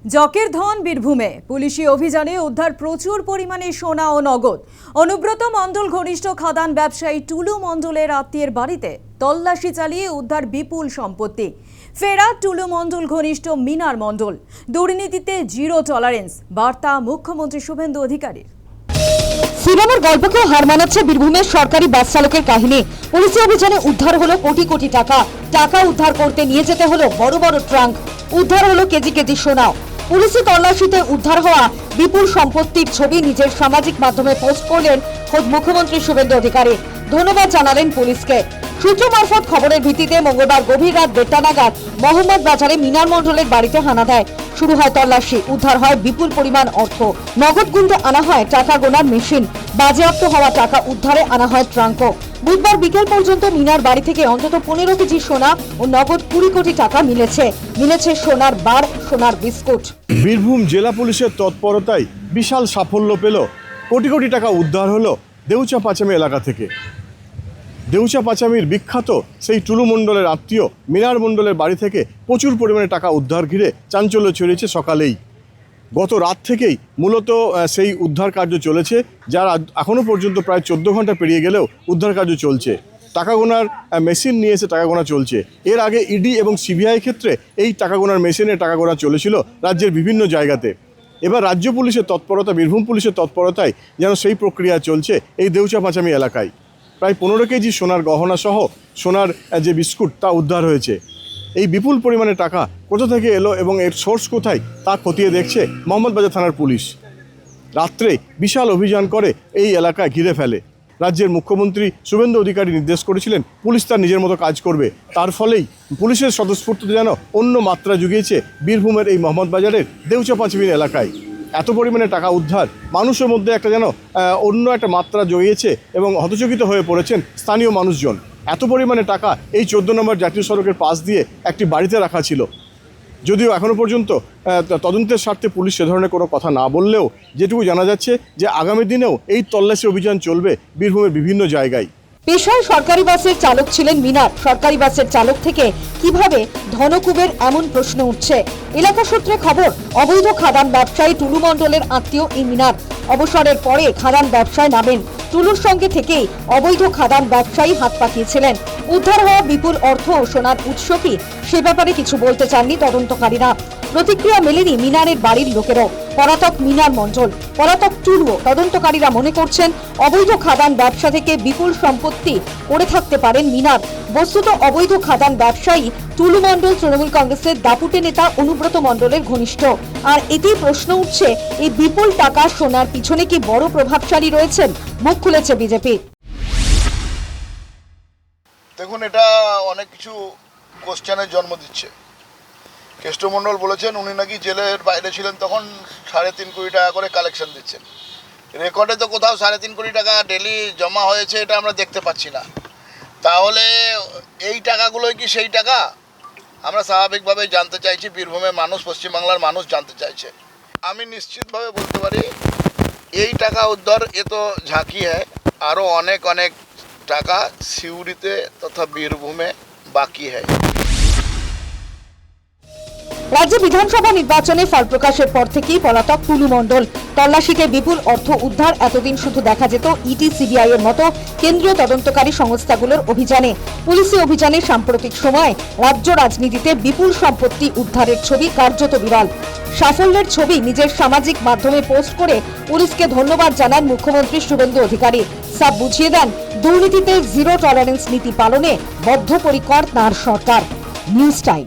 জকের ধন বীরভূমে পুলিশি অভিযানে উদ্ধার প্রচুর পরিমাণে সোনা ও নগদ। অনুব্রত মণ্ডল ঘনিষ্ঠ খাদান ব্যবসায়ী টুলু মণ্ডলের আত্মীয়ের বাড়িতে তল্লাশি চালিয়ে উদ্ধার বিপুল সম্পত্তি। ফেরা টুলু মণ্ডল ঘনিষ্ঠ মিনার মণ্ডল। দুর্নীতিতে জিরো টলারেন্স বার্তা মুখ্যমন্ত্রী শুভেন্দু অধিকারীর। সিনেমার গল্পকেও হার মানাচ্ছে বীরভূমের সরকারি বাস চালকের কাহিনী। পুলিশি অভিযানে উদ্ধার হলো কোটি কোটি টাকা। টাকা উদ্ধার করতে নিয়ে যেতে হলো বড় বড় ট্রাঙ্ক। উদ্ধার হলো কেজি কেজি সোনা। পুলিশি তল্লাশিতে উদ্ধার হওয়া বিপুল সম্পত্তির ছবি নিজের সামাজিক মাধ্যমে পোস্ট করলেন খোদ মুখ্যমন্ত্রী শুভেন্দু অধিকারী। ধন্যবাদ জানালেন পুলিশকে। সূত্র মারফত খবরের ভিত্তিতে মঙ্গলবার গভীর রাত 1:30 নাগাদ মোহাম্মদ বাজারে মিনার মণ্ডলের বাড়িতে হানা দেয়। শুরু হয় তল্লাশি। উদ্ধার হয় বিপুল পরিমাণ অর্থ। নগদ গুনতে আনা হয় টাকা গোনার মেশিন। বাজেয়াপ্ত হওয়া টাকা উদ্ধারে আনা হয় ট্রাঙ্কও। বুধবার বিকেল পর্যন্ত মিনার বাড়ি থেকে অন্তত 15 কেজি সোনা ও নগদ 20 কোটি টাকা মিলেছে সোনার বার, সোনার বিস্কুট। বীরভূম জেলা পুলিশের তৎপরতায় বিশাল সাফল্য পেল। কোটি কোটি টাকা উদ্ধার হলো দেউচা পাচামি এলাকা থেকে। দেউচা পাচামির বিখ্যাত সেই টুলু মণ্ডলের আত্মীয় মিনার মণ্ডলের বাড়ি থেকে প্রচুর পরিমাণে টাকা উদ্ধার ঘিরে চাঞ্চল্য ছড়িয়েছে সকালেই। গত রাত থেকেই মূলত সেই উদ্ধার কার্য চলেছে, যার এখনও পর্যন্ত প্রায় 14 ঘন্টা পেরিয়ে গেলেও উদ্ধার কার্য চলছে। টাকা গোনার মেশিন নিয়ে এসে টাকা গোনা চলছে। এর আগে ইডি এবং সিবিআই ক্ষেত্রে এই টাকা গোনার মেশিনে টাকা গোনা চলেছিল রাজ্যের বিভিন্ন জায়গাতে। এবার রাজ্য পুলিশের তৎপরতা, বীরভূম পুলিশের তৎপরতায় যেন সেই প্রক্রিয়া চলছে এই দেউচা পাচামি এলাকায়। প্রায় 15 কেজি সোনার গহনা সহ সোনার যে বিস্কুট তা উদ্ধার হয়েছে। এই বিপুল পরিমাণে টাকা কোথা থেকে এলো এবং এর সোর্স কোথায় তা খতিয়ে দেখছে মোহাম্মদবাজার থানার পুলিশ। রাত্রে বিশাল অভিযান করে এই এলাকায় ঘিরে ফেলে। রাজ্যের মুখ্যমন্ত্রী শুভেন্দু অধিকারী নির্দেশ করেছিলেন পুলিশ তার নিজের মতো কাজ করবে। তার ফলেই পুলিশের স্বতঃস্ফূর্ততা যেন অন্য মাত্রা জুগিয়েছে বীরভূমের এই মোহাম্মদবাজারের দেউচা পাচামির এলাকায়। এত পরিমাণে টাকা উদ্ধার মানুষের মধ্যে একটা যেন অন্য একটা মাত্রা জগিয়েছে এবং হতচকিত হয়ে পড়েছেন স্থানীয় মানুষজন। এত পরিমাণে টাকা এই 14 নম্বর জাতীয় সড়কের পাশ দিয়ে একটি বাড়িতে রাখা ছিল। যদিও এখনও পর্যন্ত তদন্তের স্বার্থে পুলিশ সে ধরনের কোনো কথা না বললেও যেটুকু জানা যাচ্ছে যে আগামী দিনেও এই তল্লাশি অভিযান চলবে বীরভূমের বিভিন্ন জায়গায়। পেশায় সরকারি বাসের চালক ছিলেন মিনার। সরকারি বাসের চালক থেকে কিভাবে ধনকুবের এমন প্রশ্ন উঠছে। এলাকা সূত্রে খবর, অবৈধ খাদান ব্যবসায়ী টুলু মণ্ডলের আত্মীয় এই মিনার অবসরের পরে খাদান ব্যবসায় নামেন। টুলুর সঙ্গে থেকেই অবৈধ খাদান ব্যবসায়ী হাত পাকিয়েছিলেন। উদ্ধার হওয়া বিপুল অর্থ ও সোনার উৎস কি, সে ব্যাপারে কিছু বলতে চাননি তদন্তকারীরা। প্রতিক্রিয়া মেলেনি মিনারের বাড়ির লোকেরও। পলাতক মিনার মণ্ডল, পলাতক টুলুও। তদন্তকারীরা মনে করছেন অবৈধ খাদান ব্যবসা থেকে বিপুল সম্পত্তি করে থাকতে পারেন মিনার। বস্তুত অবৈধ খাদান ব্যবসায়ী টুলু মণ্ডল তৃণমূল কংগ্রেসের দাপুটে নেতা অনুব্রত মণ্ডলের ঘনিষ্ঠ। আর এতেই প্রশ্ন উঠছে, এই বিপুল টাকা সোনার পিছনে কি বড় প্রভাবশালী রয়েছেন? মুখ খুলেছে বিজেপি। দেখুন, এটা অনেক কিছু কোশ্চেনের জন্ম দিচ্ছে। কেষ্টমণ্ডল বলেছেন উনি নাকি জেলের বাইরে ছিলেন, তখন 3.5 কোটি টাকা করে কালেকশন দিচ্ছেন। রেকর্ডে তো কোথাও 3.5 কোটি টাকা ডেলি জমা হয়েছে, এটা আমরা দেখতে পাচ্ছি না। তাহলে এই টাকাগুলোই কি সেই টাকা? আমরা স্বাভাবিকভাবে জানতে চাইছি, বীরভূমের মানুষ, পশ্চিমবাংলার মানুষ জানতে চাইছে। আমি নিশ্চিতভাবে বলতে পারি এই টাকা উদ্ধার এ তো ঝাঁকি হ্যায়, আরও অনেক অনেক টাকা সিউড়িতে তথা বীরভূমে বাকি হ্যায়। রাজ্য বিধানসভা নির্বাচনে ফল প্রকাশের পর থেকেই পলাতক টুলু মণ্ডল। তল্লাশিতে বিপুল অর্থ উদ্ধার এতদিন শুধু দেখা যেত ইডি, সিবিআই এর মতো কেন্দ্রীয় তদন্তকারী সংস্থাগুলোর অভিযানে। পুলিশি অভিযানে সাম্প্রতিক সময়ে রাজ্য রাজনীতিতে বিপুল সম্পত্তি উদ্ধারের ছবি কার্যত বিরল। সাফল্যের ছবি নিজের সামাজিক মাধ্যমে পোস্ট করে পুলিশকে ধন্যবাদ জানান মুখ্যমন্ত্রী শুভেন্দু অধিকারী। সাফ বুঝিয়ে দেন দুর্নীতিতে জিরো টলারেন্স নীতি পালনে বদ্ধপরিকর তাঁর সরকার। News time.